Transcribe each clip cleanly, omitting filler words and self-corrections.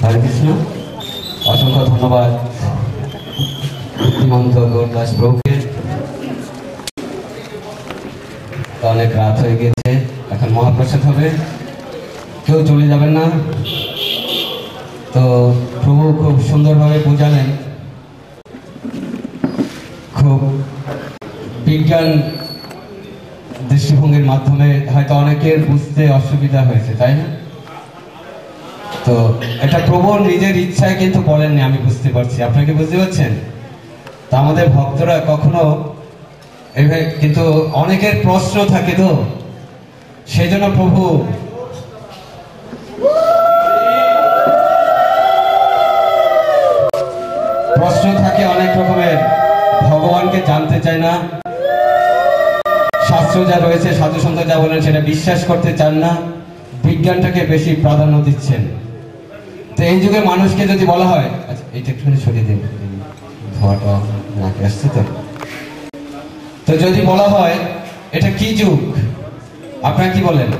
হরে কৃষ্ণ। অসংখ্য ধন্যবাদ মূর্তিমন্ত গৌরদাস প্রভুকে। অনেক রাত হয়ে গেছে, এখন মহাপ্রসাদ হবে, কেউ চলে যাবেন না। তো প্রভু খুব সুন্দরভাবে বোঝালেন, খুব বিজ্ঞান দৃষ্টিভঙ্গির মাধ্যমে হয়তো অনেকের বুঝতে অসুবিধা হয়েছে, তাই না? তো এটা প্রভু নিজের ইচ্ছায় কিন্তু বলেননি, আমি বুঝতে পারছি, আপনাকে বুঝতে পারছেন? তা আমাদের ভক্তরা কখনো এইভাবে, কিন্তু অনেকের প্রশ্ন থাকে, তো সেই জন্য প্রভু প্রশ্ন থাকে অনেক রকমের, ভগবানকে জানতে চায় না, শাস্ত্র যা রয়েছে সাধু সন্ত যা বলেন সেটা বিশ্বাস করতে চান না, বিজ্ঞানটাকে বেশি প্রাধান্য দিচ্ছেন। তো এই যুগে মানুষকে যদি বলা হয়, আচ্ছা এইটা একটুখানি সরিয়ে দিন, ধোয়াটা নাকে আসছে, তো যদি বলা হয় এটা কি যুগ, আপনারা কি বলেন?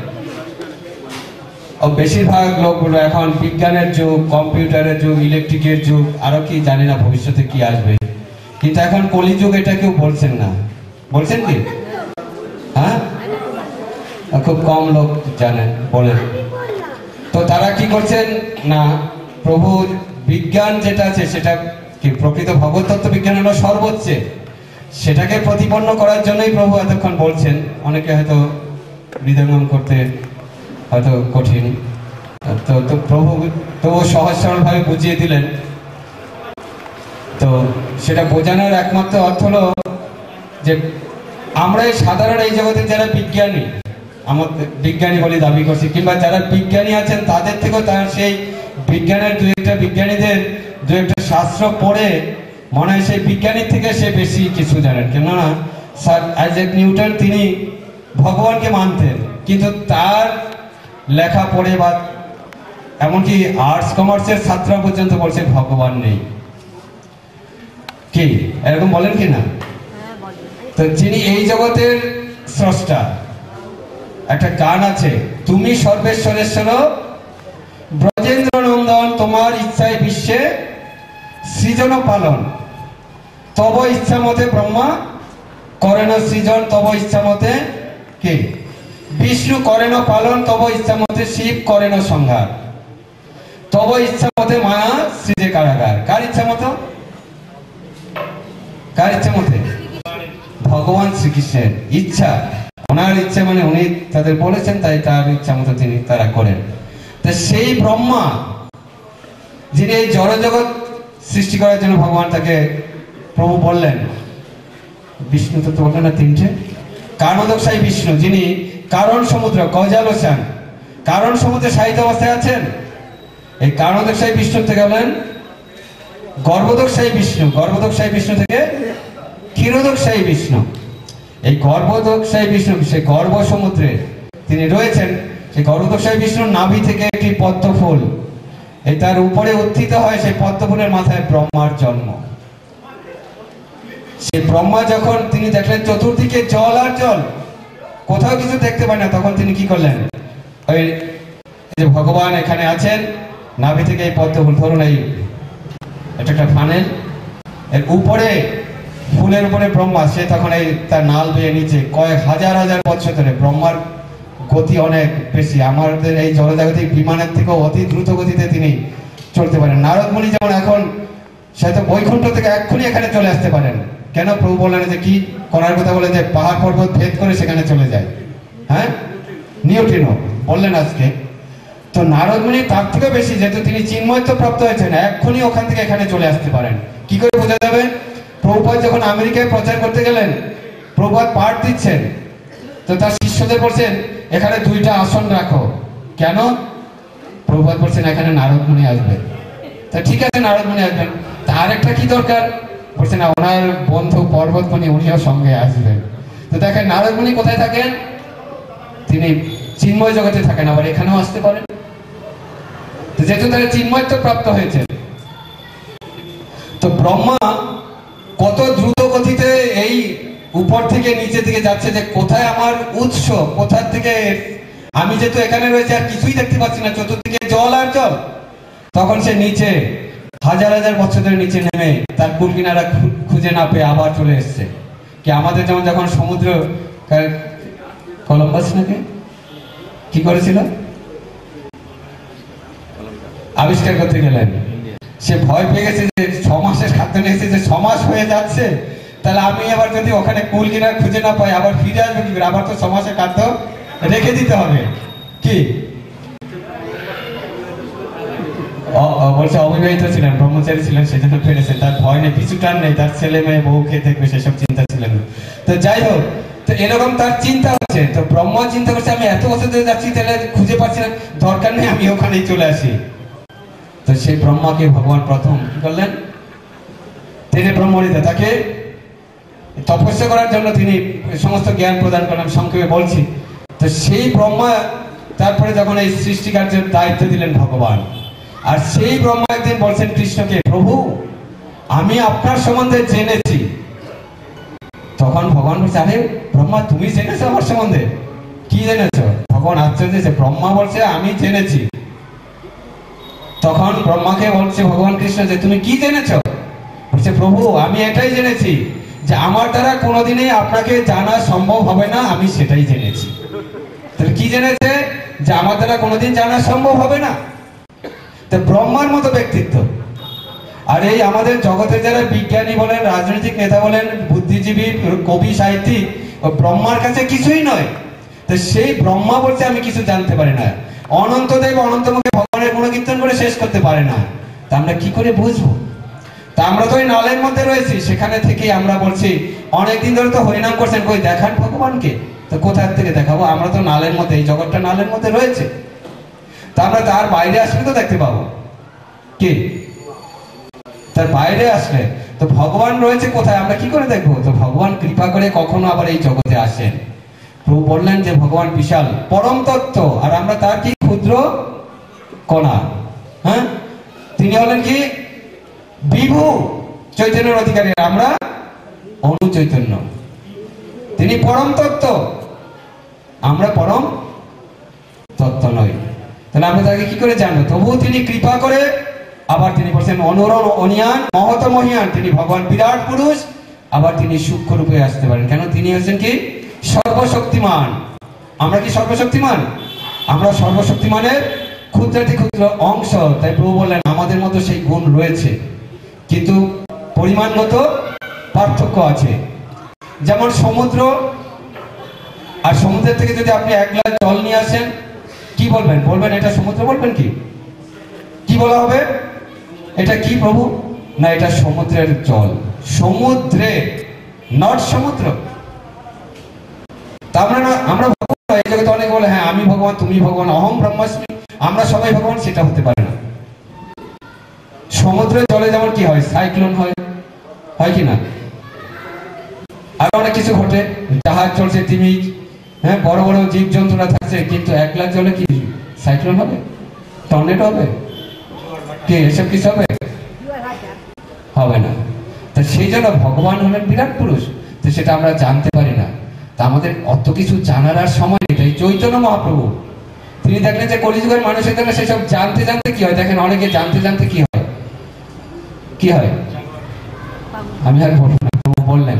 বেশিরভাগ লোকগুলো এখন বিজ্ঞানের যুগ, কম্পিউটারের যুগ, ইলেকট্রিকের যুগ, আরো কি জানি না ভবিষ্যতে কি আসবে, কিন্তু এখন কলিযুগ এটা কেউ বলছেন না। বলছেন কি? হ্যাঁ, খুব কম লোক জানেন, বলেন। তো তারা কি করছেন না, প্রভু বিজ্ঞান যেটা আছে সেটা কি প্রকৃত ভগবত তত্ত্ব বিজ্ঞান হলো সর্বোচ্চ, সেটাকে প্রতিপন্ন করার জন্যই প্রভু এতক্ষণ বলছেন। অনেকে হয়তো হৃদয়ঙ্গম করতে হয়তো কঠিন, তো প্রভু তো সহজ সরল ভাবে বুঝিয়ে দিলেন। তো সেটা বোঝানোর একমাত্র অর্থ হলো যে আমরা এই সাধারণ এই জগতে যারা বিজ্ঞানী, আমাদের বিজ্ঞানী বলে দাবি করছি, কিংবা যারা বিজ্ঞানী আছেন তাদের থেকেও তার সেই বিজ্ঞানের দু একটা বিজ্ঞানীদের দু একটা শাস্ত্র পড়ে মনে হয় সেই বিজ্ঞানীর থেকে সে বেশি কিছু জানেন। কেননা স্যার আইজ্যাক নিউটন তিনি ভগবানকে মানতেন, কিন্তু তার লেখা পড়ে বা এমনকি আর্টস কমার্সের ছাত্ররা পর্যন্ত বলছে ভগবান নেই। কি এরকম বলেন কি না? তো যিনি এই জগতের স্রষ্টা, একটা গান আছে, তুমি সর্বেশ্বরেশ্বর ব্রজেন্দ্র নন্দন, তোমার ইচ্ছায় বিশ্বে সৃজন পালন, তব ইচ্ছা মতে ব্রহ্মা করেন সৃজন, তব ইচ্ছা মতে কে বিষ্ণু করেন পালন, তব ইচ্ছা মতে শিব করেন সংহার, তব ইচ্ছা মতে মায়া সৃজে কারাগার। কার ইচ্ছা মতো? কার ইচ্ছা মতে? ভগবান শ্রীকৃষ্ণের ইচ্ছা, ওনার ইচ্ছা, মানে উনি তাদের বলেছেন, তাই তার ইচ্ছা মতো তিনি তারা করেন। তো সেই ব্রহ্মা যিনি এই জড় জগৎ সৃষ্টি করার জন্য ভগবান তাকে প্রভু বললেন, বিষ্ণু তো বললেন না তিনটে, কারণোদকশায়ী বিষ্ণু যিনি কারণ সমুদ্র কজালোচান, কারণ সমুদ্রে সাহিত্য অবস্থায় আছেন, এই কারণোদকশায়ী বিষ্ণু থেকে বলেন গর্ভোদকশায়ী বিষ্ণু, গর্ভোদকশায়ী বিষ্ণু থেকে ক্ষীরোদকশায়ী বিষ্ণু। এই গর্ভোদকশায়ী বিষ্ণু সেই গর্ভ সমুদ্রে তিনি রয়েছেন। সেই গর্ভোদকশায়ী বিষ্ণুর নাভি থেকে একটি পদ্ম ফুল, এই তার উপরে উত্থিত হয়, সেই পদ্ম ফুলের মাথায় ব্রহ্মার জন্ম। সেই ব্রহ্মা যখন তিনি দেখলেন চতুর্দিকে জল আর জল, কোথাও কিছু দেখতে পায় না, তখন তিনি কি করলেন, ওই যে ভগবান এখানে আছেন, নাভি থেকে এই পদ্ম ফুল, ধরুন এই এটা একটা ফানেল, এর উপরে ফুলের উপরে ব্রহ্মা, সে তখন এই তার নাল বেয়ে নিচে কয়েক হাজার হাজার বছর ধরে, ব্রহ্মার গতি অনেক বেশি, আমাদের এই জলজাগতিক বিমানের থেকেও অতি দ্রুত গতিতে তিনি চলতে পারেন। নারদ মুনি যেমন এখন হয়তো বৈকুণ্ঠ থেকে এক্ষুনি এখানে চলে আসতে পারেন, কেন? প্রভু বললেন যে কি করার কথা, বলে যে পাহাড় পর্বত ভেদ করে সেখানে চলে যায়। হ্যাঁ, নিউট্রিনো বললেন আজকে। তো নারদ মুনি তার থেকে বেশি, যেহেতু তিনি চিন্ময়ত্ব প্রাপ্ত হয়েছেন, এক্ষুনি ওখান থেকে এখানে চলে আসতে পারেন। কি করে বোঝা যাবে? প্রভুপাদ যখন আমেরিকায় প্রচার করতে গেলেন, প্রভুপাদ পাঠ দিচ্ছেন, তো তার শিষ্যদের বলছেন এখানে দুইটা আসন রাখো। কেন? প্রভুপাদ বলছেন এখানে নারদ মুনি আসবেন। তা ঠিক আছে, নারদ মুনি আসবেন, তার একটা কি দরকার? বলছেন না, ওনার বন্ধু পর্বত মুনি উনিও সঙ্গে আসবেন। তো দেখেন নারদ মুনি কোথায় থাকেন? তিনি চিন্ময় জগতে থাকেন, আবার এখানেও আসতে পারেন। তো যেহেতু তারা চিন্ময়ত্ব প্রাপ্ত হয়েছে, তো ব্রহ্মা কত দ্রুত গতিতে এই উপর থেকে নিচে দিকে যাচ্ছে, যে কোথায় আমার উৎস, কোথা থেকে আমি যেহেতু এখানে রয়েছে আর কিছুই দেখতে পাচ্ছি না, চতুর্দিকে জল আর জল, তখন সে নিচে হাজার হাজার বছর ধরে নিচে নেমে তার কুল কিনারা খুঁজে না পেয়ে আবার চলে এসছে। কি আমাদের যেমন যখন সমুদ্র কলম্বাস নাকি কি করেছিল আবিষ্কার করতে গেলেন, সে ভয় পেয়ে গেছে যে 6 মাসের খাদ্য নিয়ে এসেছে, 6 মাস হয়ে যাচ্ছে, তাহলে আমি আবার যদি ওখানে কুল কিনারা খুঁজে না পাই আবার ফিরে আসবো কি করে? আবার তো 6 মাসের খাদ্য রেখে দিতে হবে। কি বলছে অবিবাহিত ছিলেন, ব্রহ্মচারী ছিলেন, সেজন্য পেরেছেন, তার ভয় নেই, পিছু টান নেই, তার ছেলে মেয়ে বউ খেয়ে দেখবে সেসব চিন্তা ছিলেন। তো যাই হোক, তো এরকম তার চিন্তা হচ্ছে। তো ব্রহ্মা চিন্তা করছে আমি এত বছর ধরে যাচ্ছি, তাহলে খুঁজে পাচ্ছি না, দরকার নেই, আমি ওখানেই চলে আসি। তো সেই ব্রহ্মাকে ভগবান প্রথম কি করলেন, তিনি ব্রহ্মরিতা তাকে তপস্যা করার জন্য তিনি সমস্ত জ্ঞান প্রদান করলেন, সংক্ষেপে বলছি। তো সেই ব্রহ্মা তারপরে যখন এই সৃষ্টি কার্যের দায়িত্ব দিলেন ভগবান, আর সেই ব্রহ্মা একদিন বলছেন কৃষ্ণকে, প্রভু আমি আপনার সম্বন্ধে জেনেছি। তখন ভগবান বলছে, আরে ব্রহ্মা তুমি জেনেছো আমার সম্বন্ধে? কি জেনেছো? ভগবান আশ্চর্য যে ব্রহ্মা বলছে আমি জেনেছি। তখন ব্রহ্মাকে বলছে ভগবান কৃষ্ণ যে তুমি কি জেনেছো? বলছে, প্রভু আমি এটাই জেনেছি যে আমার দ্বারা কোনোদিনই আপনাকে জানা সম্ভব হবে না, আমি সেটাই জেনেছি। তাহলে কি জেনেছে? যে আমার দ্বারা কোনোদিন জানা সম্ভব হবে না। তো ব্রহ্মার মতো ব্যক্তিত্ব। আর এই আমাদের জগতে যারা বিজ্ঞানী বলেন, রাজনৈতিক নেতা বলেন, বুদ্ধিজীবী, কবি, সাহিত্যিক, ব্রহ্মার কাছে কিছুই নয়। তো সেই ব্রহ্মা বলছে আমি কিছু জানতে পারি না। অনন্তদেব অনন্তমুখে ভগবানের গুণকীর্তন করে শেষ করতে পারে না। তা আমরা কি করে বুঝবো? তা আমরা তো ওই নালের মধ্যে রয়েছি, সেখানে থেকে আমরা বলছি অনেকদিন ধরে তো হরিনাম করছেন, কই দেখান ভগবানকে। তো কোথা থেকে দেখাবো? আমরা তো নালের মধ্যে, এই জগৎটা নালের মধ্যে রয়েছে। তা আমরা তার বাইরে আসলে তো দেখতে পাবো। কি তার বাইরে আসলে তো ভগবান রয়েছে কোথায়, আমরা কি করে দেখবো? তো ভগবান কৃপা করে কখনো আবার এই জগতে আসেন। প্রভু বললেন যে ভগবান বিশাল পরম তত্ত্ব, আর আমরা তার কি ক্ষুদ্র কণা। হ্যাঁ, তিনি হলেন কি বিভু চৈতন্যের অধিকারী, আমরা অনু চৈতন্য। তিনি পরম তত্ত্ব, আমরা পরম তত্ত্ব নই। তাহলে আমরা তাকে কি করে জানবো? তবু তিনি কৃপা করে আবার তিনি বলছেন অনুরণ অনিয়ান মহত মহিয়ান, তিনি ভগবান বিরাট পুরুষ, আবার তিনি সূক্ষ্ম রূপে আসতে পারেন। কেন? তিনি হচ্ছেন কি সর্বশক্তিমান। আমরা কি সর্বশক্তিমান? আমরা সর্বশক্তিমানের ক্ষুদ্রাতি ক্ষুদ্র অংশ। তাই প্রভু বললেন আমাদের মধ্যে সেই গুণ রয়েছে, কিন্তু পরিমাণগত পার্থক্য আছে। যেমন সমুদ্র, আর সমুদ্রের থেকে যদি আপনি 1 গ্লাস জল নিয়ে আসেন, কি বলবেন? বলবেন এটা সমুদ্র, বলবেন কি? কি বলা হবে? এটা কি প্রভু? না, এটা সমুদ্রের জল। সমুদ্রে, নট সমুদ্র। তা আমরা ভগবান এই জগতে অনেক বলে হ্যাঁ আমি ভগবান, তুমি ভগবান, অহং ব্রহ্মাস্মি, আমরা সবাই ভগবান, সেটা হতে পারে না। সমুদ্রের জলে যেমন কি হয়, সাইক্লোন হয়, হয় কি না? আর অনেক কিছু ঘটে, জাহাজ চলছে, তিমি, হ্যাঁ, বড় বড় জীব জন্তুরা থাকছে, কিন্তু 1 গ্লাস জলে কি সাইক্লোন হবে, টর্নেডো হবে, কি এসব কিছু হবে? হবে না। তা সেই জন্য ভগবান হলেন বিরাট পুরুষ, তো সেটা আমরা জানতে পারি না। তা আমাদের অত কিছু জানার আর সময় নেই। তাই চৈতন্য মহাপ্রভু তিনি দেখলেন যে কলিযুগের মানুষের জন্য সেসব জানতে জানতে কি হয়। দেখেন অনেকে জানতে জানতে কি হয়, কি হয় আমি আর বলবো না, প্রভু বললেন।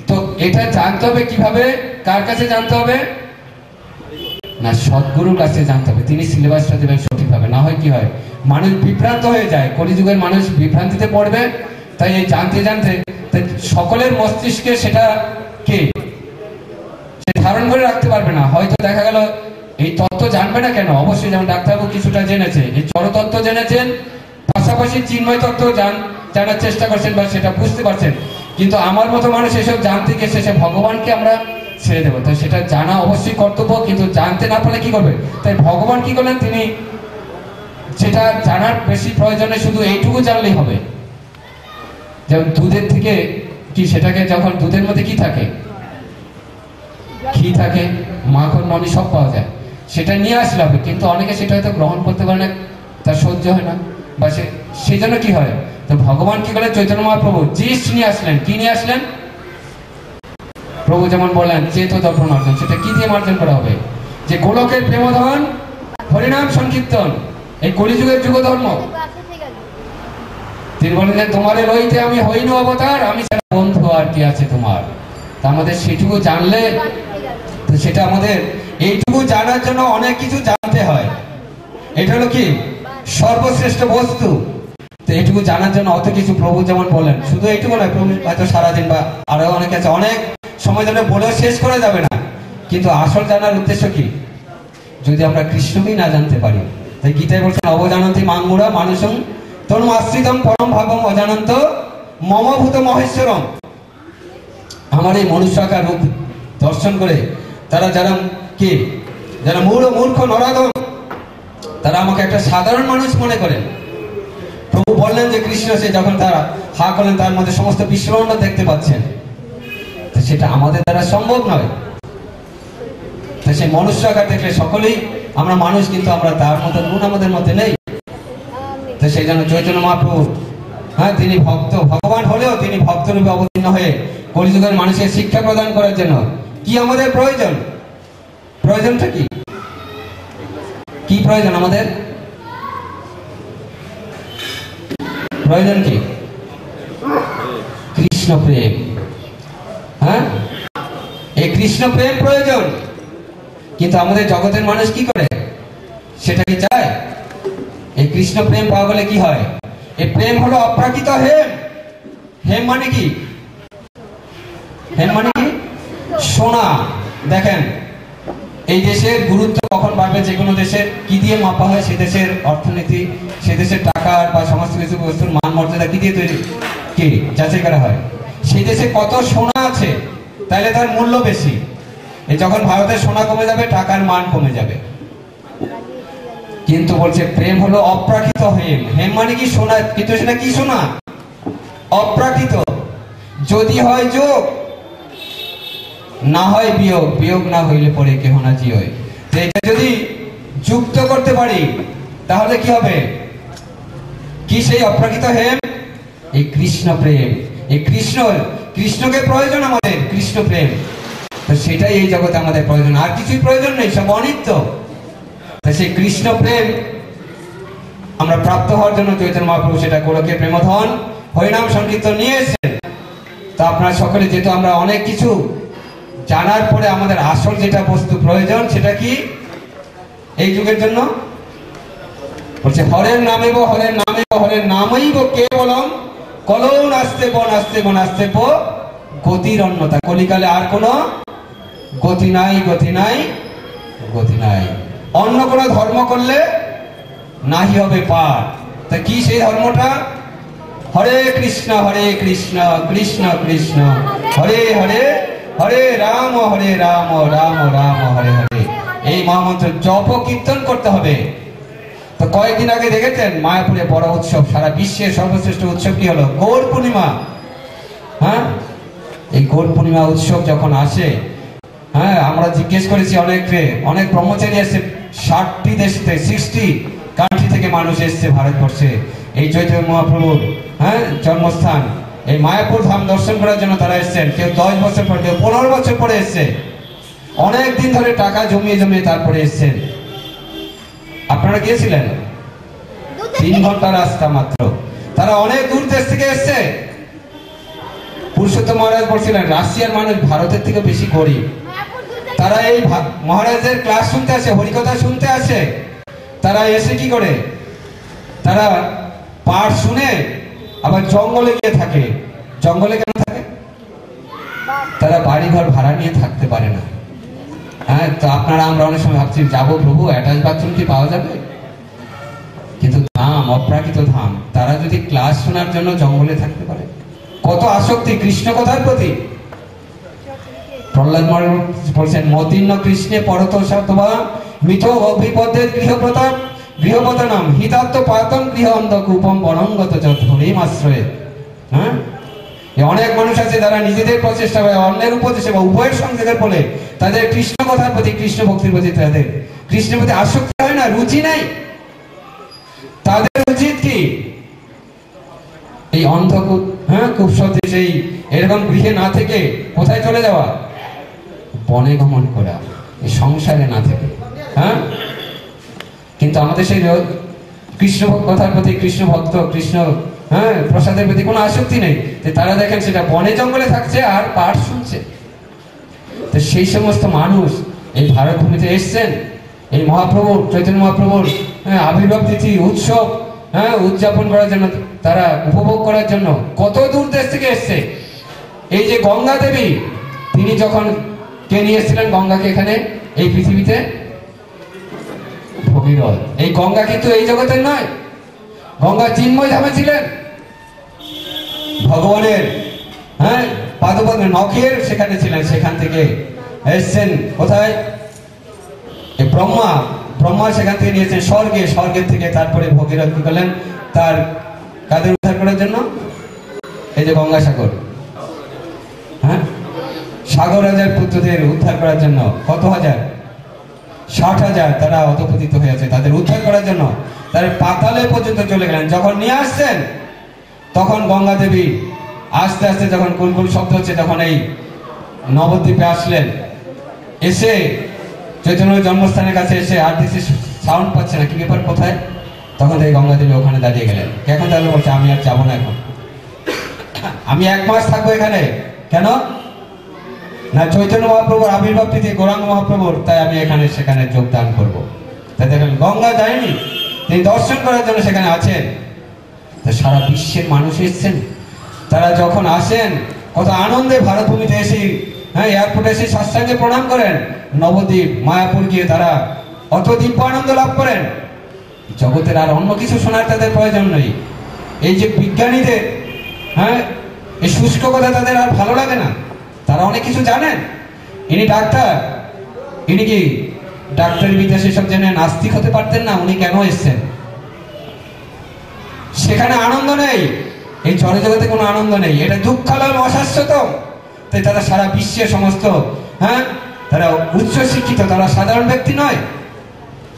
তো এটা জানতে হবে কিভাবে, কার কাছে জানতে হবে? না, সদ্গুরুর কাছে জানতে হবে। তিনি সিলেবাসটা দেবেন সঠিকভাবে, না হয় কি হয় মানুষ বিভ্রান্ত হয়ে যায়, কলিযুগের মানুষ বিভ্রান্তিতে পড়বে। তাই এই জানতে জানতে সকলের মস্তিষ্কে সেটা কে সে ধারণ করে রাখতে পারবে না। হয়তো দেখা গেল এই তত্ত্ব জানবে না কেন, অবশ্যই যেমন ডাক্তারবাবু কিছুটা জেনেছে, এই জড়তত্ত্ব জেনেছেন, পাশাপাশি চিন্ময় তত্ত্ব জানার চেষ্টা করছেন বা সেটা বুঝতে পারছেন, কিন্তু আমার মতো মানুষ এসব জানতে গিয়ে শেষে ভগবানকে আমরা ছেড়ে দেবো। তাই সেটা জানা অবশ্যই কর্তব্য, কিন্তু জানতে না পারলে কি করবে? তাই ভগবান কি করলেন, তিনি যেটা জানার বেশি প্রয়োজনে শুধু এইটুকু জানলেই হবে। যেমন দুধের থেকে কি, সেটাকে যখন দুধের মধ্যে কি থাকে, ঘি থাকে, মাখন ননি সব পাওয়া যায়, সেটা নিয়ে আসলে হবে। কিন্তু অনেকে সেটা হয়তো গ্রহণ করতে পারে না, তার সহ্য হয় না, বা সেই জন্য কি হয়, তো ভগবান কি করে, চৈতন্য মহাপ্রভু জিষ্ট নিয়ে আসলেন। কি নিয়ে আসলেন? প্রভু যেমন বললেন চেত দর্পণ অর্জন, সেটা কি দিয়ে মার্জন করা হবে? যে গোলকের প্রেমধন হরিনাম সংকীর্তন, এই কলিযুগের যুগ ধর্ম। তিনি বলেন যে তোমারে লইতে আমি হইনু অবতার, আমি ছাড়া বন্ধু আর কি আছে তোমার। তা আমাদের সেটুকু জানলে, তো সেটা আমাদের এইটুকু জানার জন্য অনেক কিছু জানতে হয়। এটা হলো কি সর্বশ্রেষ্ঠ বস্তু। তো এইটুকু জানার জন্য অত কিছু প্রভু যেমন বলেন, শুধু এইটুকু নয়, প্রভু হয়তো সারাদিন বা আরো অনেক আছে, অনেক সময় ধরে বলেও শেষ করা যাবে না। কিন্তু আসল জানার উদ্দেশ্য কি? যদি আমরা কৃষ্ণকেই না জানতে পারি, তাই গীতায় বলছেন অবজানন্তি মাঙ্গুরা মানুষং তনু আশ্রিতম পরম ভাবম অজানন্ত মমভূত মহেশ্বরম। আমার এই মনুষ্যাকার রূপ দর্শন করে তারা যারা কি, যারা মূর্খ নরাধম, তারা আমাকে একটা সাধারণ মানুষ মনে করেন। প্রভু বললেন যে কৃষ্ণ সে যখন তারা হা করলেন, তার মধ্যে সমস্ত বিশ্বব্রহ্মাণ্ড দেখতে পাচ্ছেন। তো সেটা আমাদের দ্বারা সম্ভব নয়। তো সেই মনুষ্য আকার দেখলে সকলেই আমরা মানুষ, কিন্তু আমরা তার মতো গুণ আমাদের মধ্যে নেই। তো সেই জন্য চৈতন্য মহাপ্রভু, হ্যাঁ, তিনি ভক্ত ভগবান হলেও তিনি ভক্ত রূপে অবতীর্ণ হয়ে কলিযুগের মানুষের শিক্ষা প্রদান করার জন্য কি আমাদের প্রয়োজন? প্রয়োজনটা কি? কি প্রয়োজন আমাদের? প্রয়োজন কি? কৃষ্ণ প্রেম। হ্যাঁ, এই কৃষ্ণ প্রেম প্রয়োজন। কিন্তু আমাদের জগতের মানুষ কি করে? সেটা কি চায়? এই কৃষ্ণ প্রেম পাওয়া গেলে কি হয়? এই প্রেম হলো অপ্রাকৃত হেম। হেম মানে কি? হেম মানে কি? সোনা। দেখেন, এই দেশের গুরুত্ব কখন বাড়বে, যে কোনো দেশের কি দিয়ে মাপা হয়? সে দেশের অর্থনীতি, সে দেশের টাকা বা সমস্ত কিছু বস্তুর মান মর্যাদা কি দিয়ে তৈরি, কি যাচাই করা হয়? সেই দেশে কত সোনা আছে, তাহলে তার মূল্য বেশি। এই যখন ভারতের সোনা কমে যাবে, টাকার মান কমে যাবে। কিন্তু বলছে প্রেম হলো অপ্রাকৃত হেম। হেম মানে কি? সোনা। কিন্তু সেটা কি সোনা? অপ্রাকৃত। যদি হয় যোগ, না হয় বিয়োগ, বিয়োগ না হইলে পরে কেহ না জি হয়। তো এটা যদি যুক্ত করতে পারি, তাহলে কি হবে? কি সেই অপ্রাকৃত হেম? এই কৃষ্ণ প্রেম। এই কৃষ্ণকে প্রয়োজন আমাদের, কৃষ্ণ প্রেম। তো সেটাই এই জগতে আমাদের প্রয়োজন, আর কিছুই প্রয়োজন নেই, সব অনিত্য। সেই কৃষ্ণ প্রেম আমরা প্রাপ্ত হওয়ার জন্য চৈতন্য মহাপ্রভু সেটা গোলকে প্রেমধন হরিনাম সংকীর্তন নিয়ে এসেছেন। তা আপনারা সকলে, যেহেতু আমরা অনেক কিছু জানার পরে আমাদের আসল যেটা বস্তু প্রয়োজন, সেটা কি এই যুগের জন্য? বলছে হরের নামেব, হরের নামেব, হরের নামইব কেবলম কলৌ নাস্তে ব নাস্তে ব নাস্তে ব গতির অন্যতা। কলিকালে আর কোন গতি নাই, গতি নাই, গতি নাই। অন্য কোন ধর্ম করলে নাহি হবে পার। তা কি সেই ধর্মটা? হরে কৃষ্ণ কৃষ্ণ কৃষ্ণ হরে হরে, হরে রাম রাম রাম হরে হরে। এই মহামন্ত্র জপ কীর্তন করতে হবে। তো কয়েকদিন আগে দেখেছেন মায়াপুরে বড় উৎসব, সারা বিশ্বের সর্বশ্রেষ্ঠ উৎসব কি হলো? গৌর পূর্ণিমা। হ্যাঁ, এই গৌর পূর্ণিমা উৎসব যখন আসে, হ্যাঁ, আমরা জিজ্ঞেস করেছি অনেক ব্রহ্মচারী এসছে 60টি দেশ থেকে, 60 কান্ট্রি থেকে মানুষ এসছে ভারতবর্ষে এই চৈতন্য মহাপ্রভুর, হ্যাঁ, জন্মস্থান এই মায়াপুর ধাম দর্শন করার জন্য তারা এসছেন। কেউ 10 বছর পর, কেউ 15 বছর পরে এসছে। অনেক দিন ধরে টাকা জমিয়ে জমিয়ে তারপরে এসছেন। আপনারা গিয়েছিলেন? 3 ঘন্টা রাস্তা মাত্র। তারা অনেক দূর দেশ থেকে এসছে। পুরুষোত্তম মহারাজ বলছিলেন রাশিয়ার মানুষ ভারতের থেকে বেশি গরিব। তারা এই মহারাজের ক্লাস শুনতে আসে, হরিকথা শুনতে আসে। তারা এসে কি করে? তারা পাঠ শুনে আবার জঙ্গলে গিয়ে থাকে। জঙ্গলে কেন থাকে? তারা বাড়ি ঘর ভাড়া নিয়ে থাকতে পারে না। হ্যাঁ, তো আপনারা, আমরা অনেক সময় ভাবছি যাবো প্রভু, অ্যাটাচ বাথরুম কি পাওয়া যাবে? কিন্তু ধাম, অপ্রাকৃত ধাম, তারা যদি ক্লাস শোনার জন্য জঙ্গলে থাকতে পারে। কত আসক্তি কৃষ্ণ কথার প্রতি। প্রহ্লাদ মহারাজ বলছেন মতিন্ন কৃষ্ণে পরত সাধবা মিথ অভিপদের গৃহপতনম হিতাত্ম পাতম গৃহ অন্ধকূপম বনঙ্গত ধরিম আশ্রয়ে। হ্যাঁ, অনেক মানুষ আছে যারা নিজেদের প্রচেষ্টা বা অন্যের উপদেশে বা উভয়ের সংযোগের ফলে তাদের কৃষ্ণ কথার প্রতি, কৃষ্ণ ভক্তির প্রতি, তাদের কৃষ্ণের প্রতি আসক্তি হয় না, রুচি নাই। তাদের উচিত কি? এই অন্ধকূপ, হ্যাঁ, খুব সত্যি সেই এরকম গৃহে না থেকে কোথায় চলে যাওয়া? বনে গমন করা, এই সংসারে না থেকে। হ্যাঁ, কিন্তু আমাদের সেই কৃষ্ণ কথার প্রতি, কৃষ্ণ ভক্ত, কৃষ্ণ প্রসাদের প্রতি কোনো আসক্তি নেই। তারা দেখেন সেটা বনে জঙ্গলে থাকছে আর পাঠ শুনছে। তো সেই সমস্ত মানুষ এই ভারত ভূমিতে এসছেন এই মহাপ্রভুর, চৈতন্য মহাপ্রভুর আবির্ভাব তিথি উৎসব উদযাপন করার জন্য, তারা উপভোগ করার জন্য কত দূর দেশ থেকে এসছে। এই যে গঙ্গা দেবী, তিনি যখন কে নিয়ে এসেছিলেন গঙ্গাকে এখানে এই পৃথিবীতে? ভগীরথ। এই গঙ্গা কিন্তু এই জগতের নয়, গঙ্গা চিন্ময় ধামে ছিলেন। ভগবানের পাদপদ্মে নখের সেখানে ছিলেন, সেখান থেকে এসছেন কোথায়? ব্রহ্মা সেখান থেকে নিয়েছেন স্বর্গে, স্বর্গের থেকে তারপরে ভগীরথ কি করলেন? তার কাদের উদ্ধার করার জন্য? এই যে গঙ্গাসাগর, সাগর রাজার পুত্রদের উদ্ধার করার জন্য কত হাজার? 60,000 তারা অধঃপতিত হয়েছে, তাদের উদ্ধার করার জন্য তারা পাতালে পর্যন্ত চলে গেলেন। যখন নিয়ে আসছেন তখন গঙ্গা দেবী আস্তে আস্তে যখন কুলকুল শব্দ হচ্ছে, তখন এই নবদ্বীপে আসলেন। এসে চৈতন্যের জন্মস্থানের কাছে এসে আর দিচ্ছে সাউন্ড পাচ্ছে না, কি ব্যাপার, কোথায়? তখন এই গঙ্গা দেবী ওখানে দাঁড়িয়ে গেলেন। এখন তাহলে বলছে আমি আর যাবো না, এখন আমি 1 মাস থাকবো এখানে। কেন না? চৈতন্য মহাপ্রভুর আবির্ভাব তিথি, গৌরাঙ্গ মহাপ্রভুর, তাই আমি এখানে সেখানে যোগদান করব। তাই দেখেন গঙ্গা যায়নি, তিনি দর্শন করার জন্য সেখানে আছেন। তো সারা বিশ্বের মানুষ এসছেন, তারা যখন আসেন কত আনন্দে ভারত ভূমিতে এসে এয়ারপোর্টে এসে সাষ্টাঙ্গে প্রণাম করেন। নবদ্বীপ মায়াপুর গিয়ে তারা অত দিব্য আনন্দ লাভ করেন। জগতের আর অন্য কিছু শোনার তাদের প্রয়োজন নেই। এই যে বিজ্ঞানীদের এই শুষ্ক কথা তাদের আর ভালো লাগে না, তারা অনেক কিছু জানেন। ইনি ডাক্তার, ইনি কি ডাক্তারি বিদ্যা সেসব জেনে নাস্তিক হতে পারতেন না? উনি কেন এসছেন? সেখানে আনন্দ নেই, এই জড়জগতে কোনো আনন্দ নেই, এটা দুঃখালয় অশাশ্বতম। তাই তারা সারা বিশ্বের সমস্ত তারা উচ্চ শিক্ষিত, তারা সাধারণ ব্যক্তি নয়,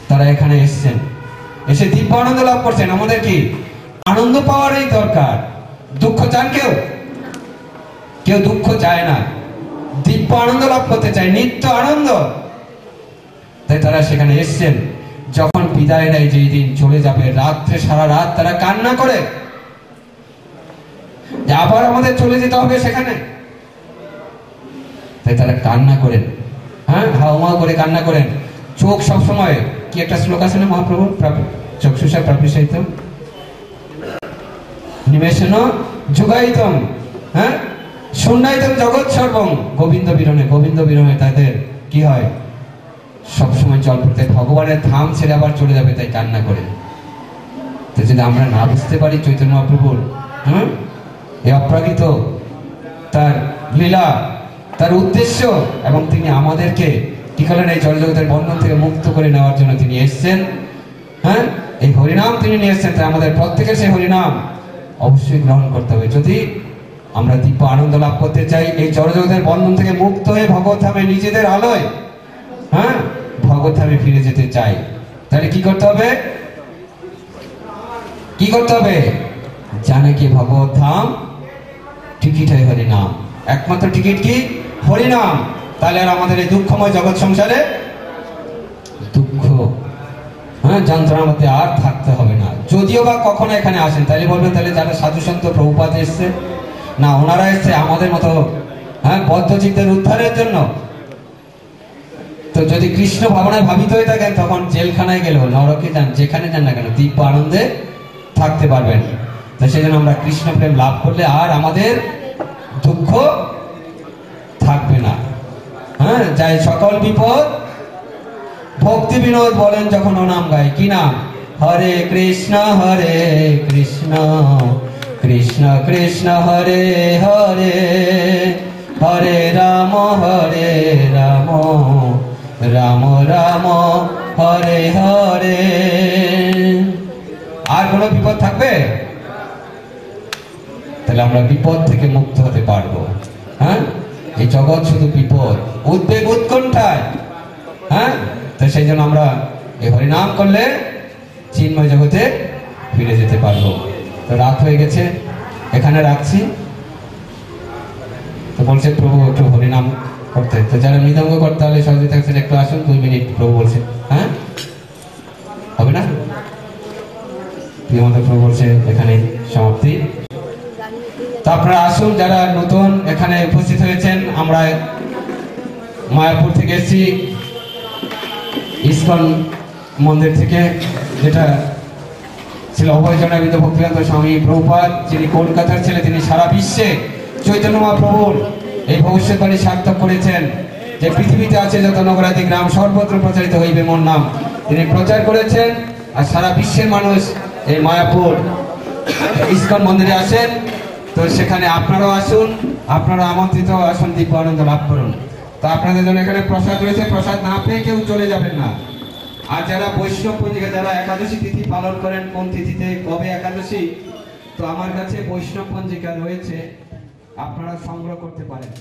তারা এখানে এসছেন, এসে দিব্য আনন্দ লাভ করছেন। আমাদের কি আনন্দ পাওয়ারই দরকার, দুঃখ চান কেউ? কেউ দুঃখ চায় না, দিব্য আনন্দ লাভ করতে চায়, নিত্য আনন্দ। তাই তারা সেখানে এসছেন। যখন বিদায় নেয়, যেই দিন চলে যাবে, রাত্রে সারা রাত তারা কান্না করে যে আবার আমাদের চলে যেতে হবে সেখানে। তাই তারা কান্না করেন, হাওমা করে কান্না করেন। চোখ সবসময়, কি একটা শ্লোক আছে না মহাপ্রভুর, চক্ষুষা প্রাপিসাইতম নিমেষণ যুগায়িতম শূন্যায়তম জগৎ সর্বম গোবিন্দ বিরহে। গোবিন্দ বিরহে তাদের কি হয়? সবসময় জল পড়তে, ভগবানের ধাম ছেড়ে আবার চলে যাবে, তাই কান্না করে। তো যদি আমরা না বুঝতে পারি চৈতন্য মহাপ্রভুর এই অপ্রাকৃত তার লীলা, তার উদ্দেশ্য, এবং তিনি আমাদেরকে কি করলেন? এই জড়জগতের বন্ধন থেকে মুক্ত করে নেওয়ার জন্য তিনি এসছেন। এই হরিনাম তিনি নিয়ে এসছেন। তাই আমাদের প্রত্যেকের সেই হরিনাম অবশ্যই গ্রহণ করতে হবে, যদি আমরা দিব্য আনন্দ লাভ করতে চাই, এই জড়জগতের বন্ধন থেকে মুক্ত হয়ে ভগবত ধামে নিজেদের আলোয় ভগবত ধামে ফিরে যেতে চাই। তাহলে কি করতে হবে? কি করতে হবে? জানে কি ভগবত ধাম টিকিট হয় হরিনাম, একমাত্র টিকিট কি? হরিনাম। তাহলে আর আমাদের এই দুঃখময় জগৎ সংসারে দুঃখ যন্ত্রণার মধ্যে আর থাকতে হবে না। যদিও বা কখনো এখানে আসেন, তাহলে বলবেন তাহলে যারা সাধু সন্ত প্রভুপাদ এসছে না, ওনারা এসছে আমাদের মতো বদ্ধচিত্তের উদ্ধারের জন্য। তো যদি কৃষ্ণ ভাবনায় ভাবিত হয়ে থাকেন, তখন জেলখানায় গেলেও, নরকে যান, যেখানে যান না কেন, দিব্য আনন্দে থাকতে পারবেন। তো সেই জন্য আমরা কৃষ্ণ প্রেম লাভ করলে আর আমাদের দুঃখ থাকবে না। যাই সকল বিপদ ভক্তি বিনোদ বলেন যখন ও নাম গায়। কি নাম? হরে কৃষ্ণ কৃষ্ণ কৃষ্ণ হরে হরে, হরে রাম রাম রাম হরে হরে। আর কোনো বিপদ থাকবে? তাহলে আমরা বিপদ থেকে মুক্ত হতে পারবো। এই জগৎ শুধু বিপদ, উদ্বেগ, উৎকণ্ঠায়। তো সেই জন্য আমরা এই হরিনাম করলে চিন্ময় জগতে ফিরে যেতে পারবো। তো রাত হয়ে গেছে, এখানে রাখছি। তো বলছে প্রভু একটু হরিনাম করতে। তো যারা মৃদঙ্গ করতে হলে সহযোগিতা করছেন, একটু আসুন, 2 মিনিট। প্রভু বলছে হবে না? প্রভু বলছে এখানে সমাপ্তি। তো আপনারা আসুন, যারা নতুন এখানে উপস্থিত হয়েছেন, আমরা মায়াপুর থেকে এসেছি, ইসকন মন্দির থেকে, যেটা ছিল অভয়চরণাবিন্দ ভক্তিবেদান্ত স্বামী প্রভুপাদ, যিনি কলকাতার ছেলে, তিনি সারা বিশ্বে চৈতন্য মহাপ্রভুর এই ভবিষ্যৎবাণী সার্থক করেছেন যে পৃথিবীতে আছে যত নগরাদি গ্রাম সর্বত্র প্রচারিত হইবে মোর নাম, তিনি প্রচার করেছেন। আর সারা বিশ্বের মানুষ এই মায়াপুর ইসকন মন্দিরে আসেন। তো সেখানে আপনারাও আসুন, আপনারা আমন্ত্রিত, আসুন, দিব্য আনন্দ লাভ করুন। তো আপনাদের জন্য এখানে প্রসাদ রয়েছে, প্রসাদ না পেয়ে কেউ চলে যাবেন না। আর যারা বৈষ্ণব পঞ্জিকা, যারা একাদশী তিথি পালন করেন, কোন তিথিতে কবে একাদশী, তো আমার কাছে বৈষ্ণব পঞ্জিকা রয়েছে, আপনারা সংগ্রহ করতে পারেন।